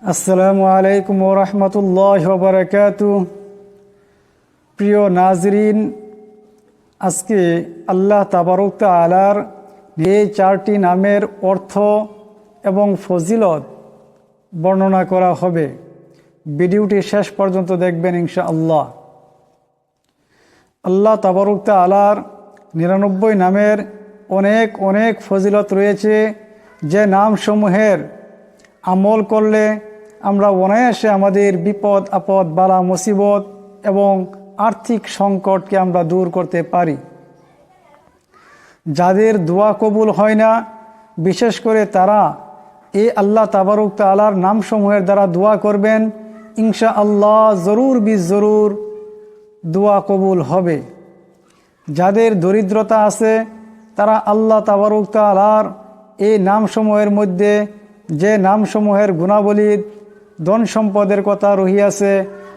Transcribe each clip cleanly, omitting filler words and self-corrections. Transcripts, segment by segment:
আসসালামু আলাইকুম ওয়া রাহমাতুল্লাহি ওয়া বারাকাতুহু। প্রিয় নাজরিন, আজকে আল্লাহ তাবারক তাআলার এই চারটি নামের অর্থ এবং ফজিলত বর্ণনা করা হবে। ভিডিওটি শেষ পর্যন্ত দেখবেন ইনশাআল্লাহ। আল্লাহ তাবারক তাআলার 99 নামের অনেক অনেক ফজিলত রয়েছে, যে নামসমূহের আমল করলে আমরা অনায়াসে আমাদের বিপদ আপদ বালা মুসিবত এবং আর্থিক সংকটকে আমরা দূর করতে পারি। যাদের দোয়া কবুল হয় না, বিশেষ করে তারা এই আল্লাহ তাবারক তাআলার নামসমূহের দ্বারা দোয়া করবেন, ইনশাআল্লাহ জরুর জরুর দোয়া কবুল হবে। যাদের দরিদ্রতা আছে, তারা আল্লাহ তাবারক তাআলার এই নামসমূহের মধ্যে যে নামসমূহের গুণাবলী ধন সম্পদের কথা রহিয়াছে,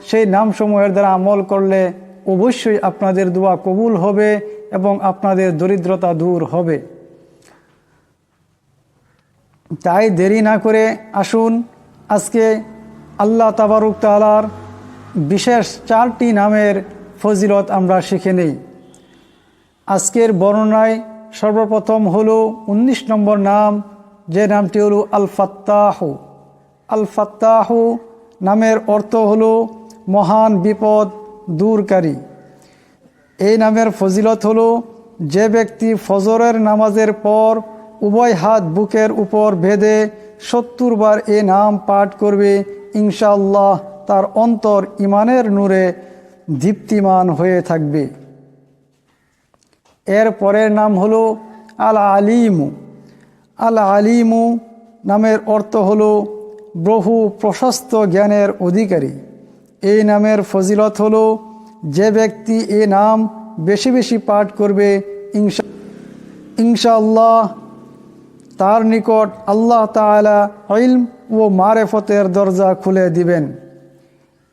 সেই নামসমূহের দ্বারা আমল করলে অবশ্যই আপনাদের দোয়া কবুল হবে এবং আপনাদের দরিদ্রতা দূর হবে। তাই দেরি না করে আসুন আজকে আল্লাহ তাবারক তাআলার বিশেষ 4টি নামের ফজিলত আমরা শিখে নেই। আজকের বর্ণনায় সর্বপ্রথম হলো 19 নম্বর নাম, যে নামটি হলো আল ফাত্তাহু। আল ফাত্তাহু নামের অর্থ হলো মহান বিপদ দূরকারী। এই নামের ফজিলত হলো, যে ব্যক্তি ফজরের নামাজের পর উভয় হাত বুকের উপর বেঁধে 70 বার এই নাম পাঠ করবে, ইনশাআল্লাহ তার অন্তর ইমানের নূরে দীপ্তিমান হয়ে থাকবে। এর পরের নাম হলো আল আলিমু। আল আলিমু নামের অর্থ হলো বহু প্রশস্ত জ্ঞানের অধিকারী। এই নামের ফজিলত হলো, যে ব্যক্তি এই নাম বেশি বেশি পাঠ করবে, ইনশাআল্লাহ তার নিকট আল্লাহ তাআলা ইলম ও মারেফতের দরজা খুলে দিবেন।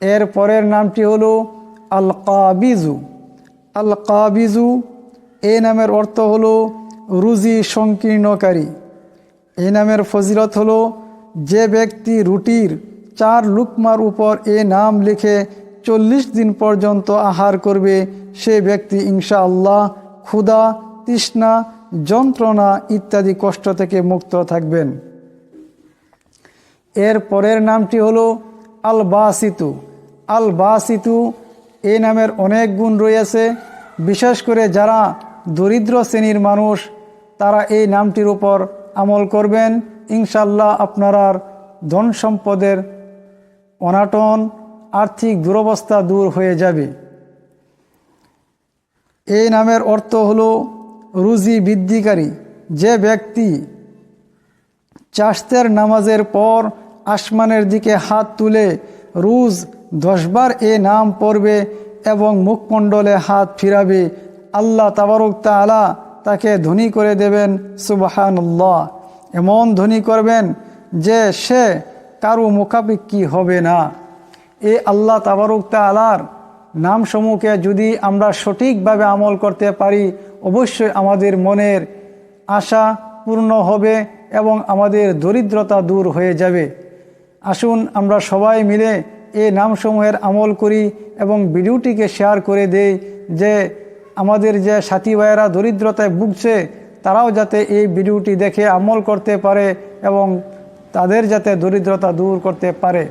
এর পরের নামটি হলো আল কাবিজু। আল কাবিজু এই নামের অর্থ হলো রুজি সংকীর্ণকারী। এই নামের ফজিলত হলো, যে ব্যক্তি রুটির 4 লুকমার উপর এই নাম লিখে 40 দিন পর্যন্ত আহার করবে, সে ব্যক্তি ইনশাআল্লাহ ক্ষুধা, তৃষ্ণা, যন্ত্রণা ইত্যাদি কষ্ট থেকে মুক্ত থাকবেন। এর পরের নামটি হলো আল বাসিতু। আল বাসিতু এই নামের অনেক গুণ রয়েছে। বিশেষ করে যারা দরিদ্র শ্রেণীর মানুষ, তারা এই নামটির উপর আমল করবেন, ইনশাআল্লাহ আপনারা ধন সম্পদের অনাটন, আর্থিক দুরবস্থা দূর হয়ে যাবে। এই নামের অর্থ হলো রুজি বৃদ্ধিকারী। যে ব্যক্তি চাশতের নামাজের পর আসমানের দিকে হাত তুলে রোজ 10 বার এই নাম পড়বে এবং মুখমণ্ডলে হাত ফিরাবে, আল্লাহ তাবারক তাআলা তাকে ধনী করে দেবেন। সুবহানাল্লাহ। এমন ধনী করবেন যে সে কারো মুখাপেক্ষী হবে না। এই আল্লাহ তাবারক তাআলার নামসমূহকে যদি আমরা সঠিকভাবে আমল করতে পারি, অবশ্যই আমাদের মনের আশা পূর্ণ হবে এবং আমাদের দরিদ্রতা দূর হয়ে যাবে। আসুন আমরা সবাই মিলে এই নামসমূহের আমল করি এবং ভিডিওটিকে শেয়ার করে দেই, যে আমাদের যে সাথী ভাইয়েরা দরিদ্রতায় ভুগছে, তারাও যাতে এই ভিডিওটি দেখে আমল করতে পারে এবং তাদের যাতে দরিদ্রতা দূর করতে পারে।